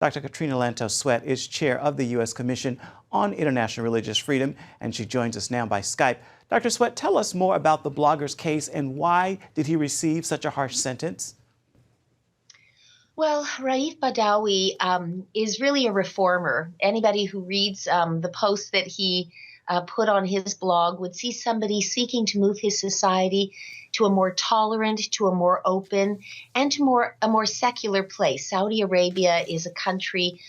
Dr. Katrina Lantos-Swett is chair of the U.S. Commission on International Religious Freedom, and she joins us now by Skype. Dr. Swett, tell us more about the blogger's case and why did he receive such a harsh sentence? Well, Raif Badawi is really a reformer. Anybody who reads the posts that he put on his blog would see somebody seeking to move his society to a more tolerant, to a more open, and to a more secular place. Saudi Arabia is a country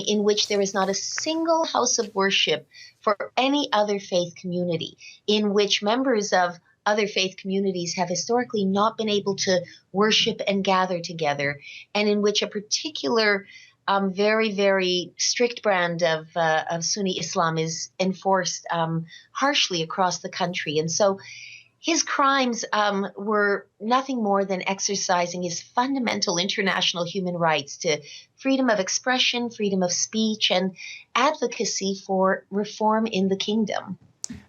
in which there is not a single house of worship for any other faith community, in which members of other faith communities have historically not been able to worship and gather together, and in which a particular very, very strict brand of Sunni Islam is enforced harshly across the country. And so his crimes were nothing more than exercising his fundamental international human rights to freedom of expression, freedom of speech, and advocacy for reform in the kingdom.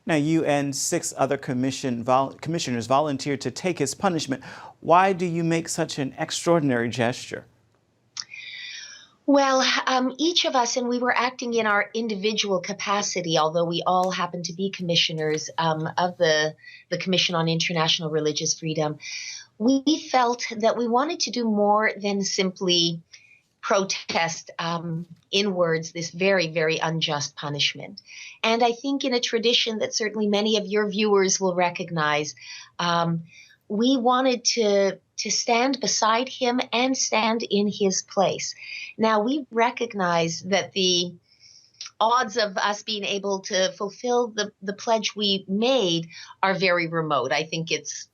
Now, you and 6 other commissioners volunteered to take his punishment. Why do you make such an extraordinary gesture? Well, each of us, and we were acting in our individual capacity, although we all happen to be commissioners of the Commission on International Religious Freedom, we felt that we wanted to do more than simply protest in words this very, very unjust punishment. And I think in a tradition that certainly many of your viewers will recognize, we wanted to stand beside him and stand in his place. Now, we recognize that the odds of us being able to fulfill the pledge we made are very remote. I think it's,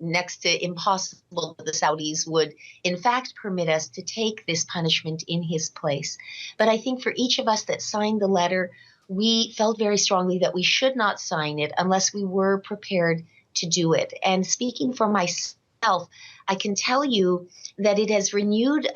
next to impossible that the Saudis would, in fact, permit us to take this punishment in his place. But I think for each of us that signed the letter, we felt very strongly that we should not sign it unless we were prepared to do it. And speaking for myself, I can tell you that it has renewed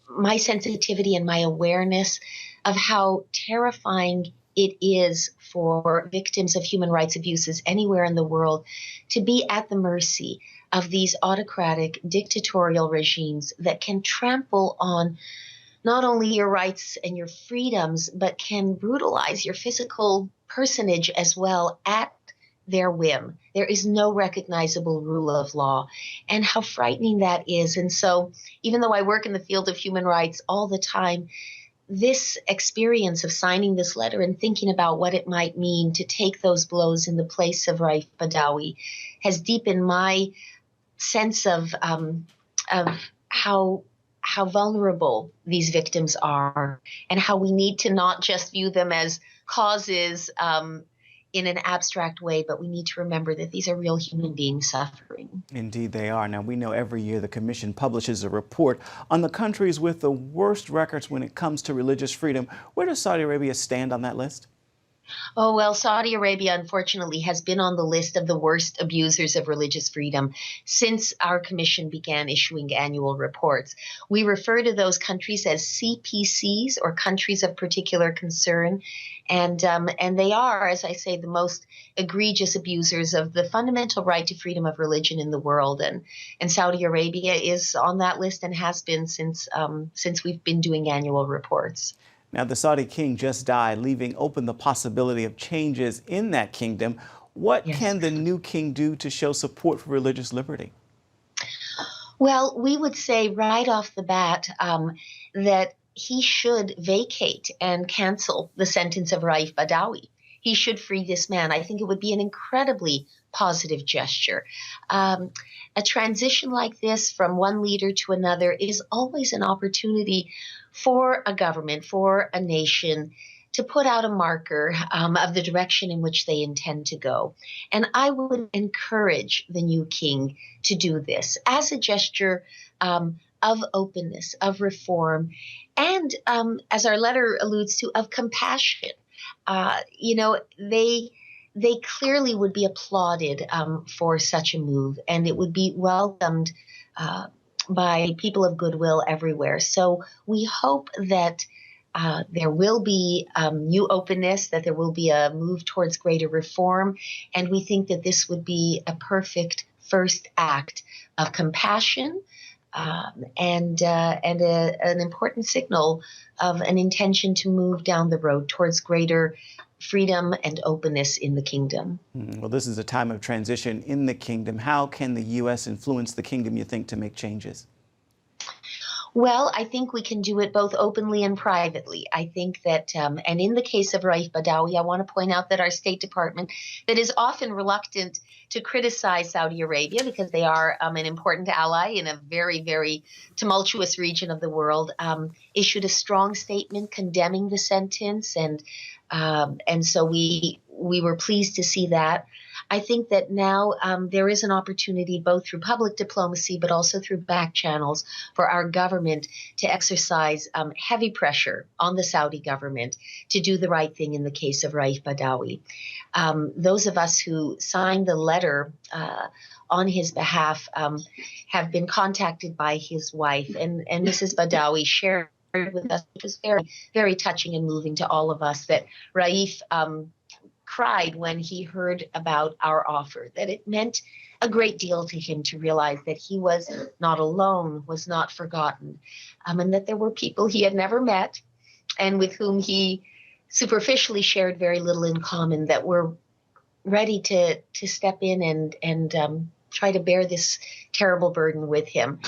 my sensitivity and my awareness of how terrifying it is for victims of human rights abuses anywhere in the world to be at the mercy of these autocratic dictatorial regimes that can trample on not only your rights and your freedoms, but can brutalize your physical personage as well at their whim. There is no recognizable rule of law, and how frightening that is. And so even though I work in the field of human rights all the time, this experience of signing this letter and thinking about what it might mean to take those blows in the place of Raif Badawi has deepened my sense of how vulnerable these victims are, and how we need to not just view them as causes in an abstract way, but we need to remember that these are real human beings suffering. Indeed they are. Now, we know every year the Commission publishes a report on the countries with the worst records when it comes to religious freedom. Where does Saudi Arabia stand on that list? Oh, well, Saudi Arabia, unfortunately, has been on the list of the worst abusers of religious freedom since our commission began issuing annual reports. We refer to those countries as CPCs, or countries of particular concern, and they are, as I say, the most egregious abusers of the fundamental right to freedom of religion in the world. And Saudi Arabia is on that list and has been since we've been doing annual reports. Now, the Saudi king just died, leaving open the possibility of changes in that kingdom. What can the new king do to show support for religious liberty? Well, we would say right off the bat that he should vacate and cancel the sentence of Raif Badawi. He should free this man. I think it would be an incredibly positive gesture. A transition like this from one leader to another is always an opportunity for a government, for a nation, to put out a marker of the direction in which they intend to go. And I would encourage the new king to do this as a gesture of openness, of reform, and as our letter alludes to, of compassion. They clearly would be applauded for such a move, and it would be welcomed by people of goodwill everywhere. So we hope that there will be new openness, that there will be a move towards greater reform, and we think that this would be a perfect first act of compassion, an important signal of an intention to move down the road towards greater freedom and openness in the kingdom. Well, this is a time of transition in the kingdom. How can the U.S. influence the kingdom, you think, to make changes? Well, I think we can do it both openly and privately. I think that, and in the case of Raif Badawi, I want to point out that our State Department, that is often reluctant to criticize Saudi Arabia because they are an important ally in a very, very tumultuous region of the world, issued a strong statement condemning the sentence, and so we were pleased to see that. I think that now there is an opportunity, both through public diplomacy but also through back channels, for our government to exercise heavy pressure on the Saudi government to do the right thing in the case of Raif Badawi. Those of us who signed the letter on his behalf have been contacted by his wife, and Mrs. Badawi shared with us, which was very, very touching and moving to all of us, that Raif cried when he heard about our offer, that it meant a great deal to him to realize that he was not alone, was not forgotten, and that there were people he had never met and with whom he superficially shared very little in common, that were ready to step in and try to bear this terrible burden with him.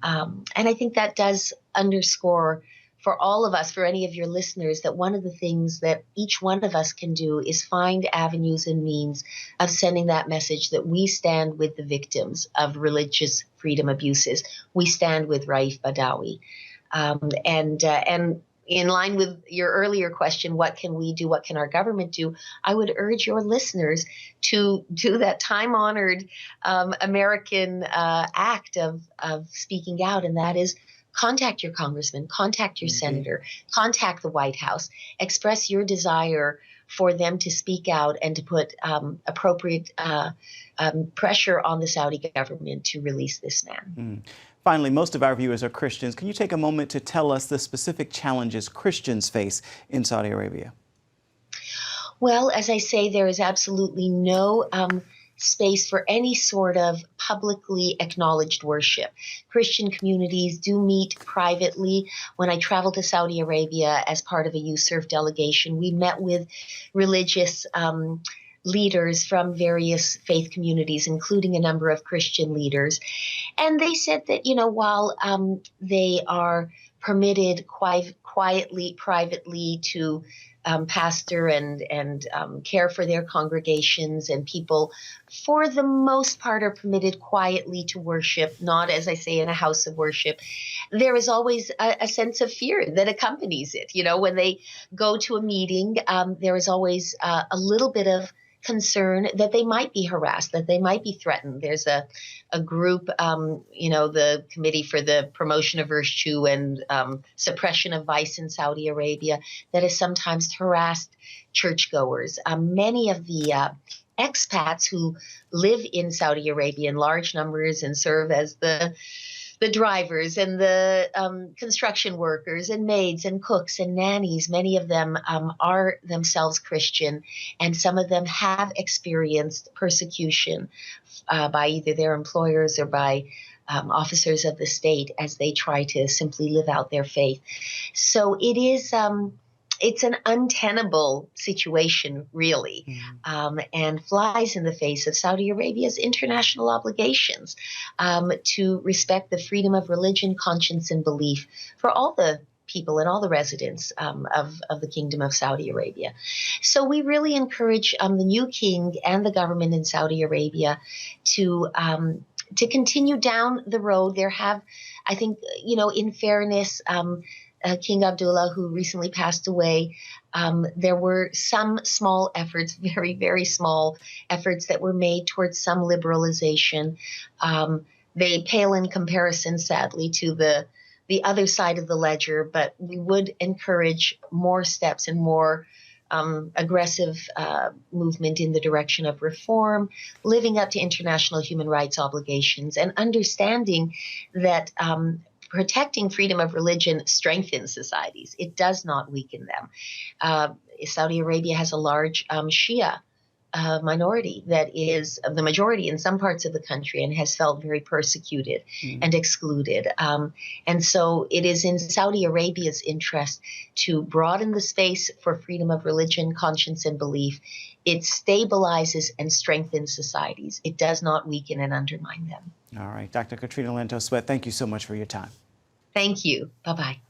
And I think that does underscore for all of us, for any of your listeners, that one of the things that each one of us can do is find avenues and means of sending that message that we stand with the victims of religious freedom abuses. We stand with Raif Badawi. And in line with your earlier question, what can we do? What can our government do? I would urge your listeners to do that time-honored American act of speaking out, and that is contact your congressman, contact your senator, contact the White House, express your desire for them to speak out and to put appropriate pressure on the Saudi government to release this man. Finally, most of our viewers are Christians. Can you take a moment to tell us the specific challenges Christians face in Saudi Arabia? Well, as I say, there is absolutely no space for any sort of publicly acknowledged worship. Christian communities do meet privately. When I traveled to Saudi Arabia as part of a USERF delegation, we met with religious leaders from various faith communities, including a number of Christian leaders. And they said that, while they are permitted quietly, privately to pastor and care for their congregations, and people, for the most part, are permitted quietly to worship, not, as I say, in a house of worship. There is always a sense of fear that accompanies it. When they go to a meeting, there is always a little bit of concern that they might be harassed, that they might be threatened. There's a group, the Committee for the Promotion of Virtue and Suppression of Vice in Saudi Arabia, that has sometimes harassed churchgoers. Many of the expats who live in Saudi Arabia in large numbers and serve as the drivers and the construction workers and maids and cooks and nannies, many of them are themselves Christian, and some of them have experienced persecution by either their employers or by officers of the state as they try to simply live out their faith. So it is it's an untenable situation, really, and flies in the face of Saudi Arabia's international obligations to respect the freedom of religion, conscience, and belief for all the people and all the residents of the Kingdom of Saudi Arabia. So we really encourage the new king and the government in Saudi Arabia to continue down the road. There have, I think, in fairness, King Abdullah, who recently passed away, there were some small efforts, very, very small efforts that were made towards some liberalization. They pale in comparison, sadly, to the other side of the ledger, but we would encourage more steps and more aggressive movement in the direction of reform, living up to international human rights obligations, and understanding that protecting freedom of religion strengthens societies. It does not weaken them. Saudi Arabia has a large Shia minority that is the majority in some parts of the country and has felt very persecuted and excluded. And so it is in Saudi Arabia's interest to broaden the space for freedom of religion, conscience, and belief. It stabilizes and strengthens societies. It does not weaken and undermine them. All right, Dr. Katrina Lantos-Swett, thank you so much for your time. Thank you. Bye-bye.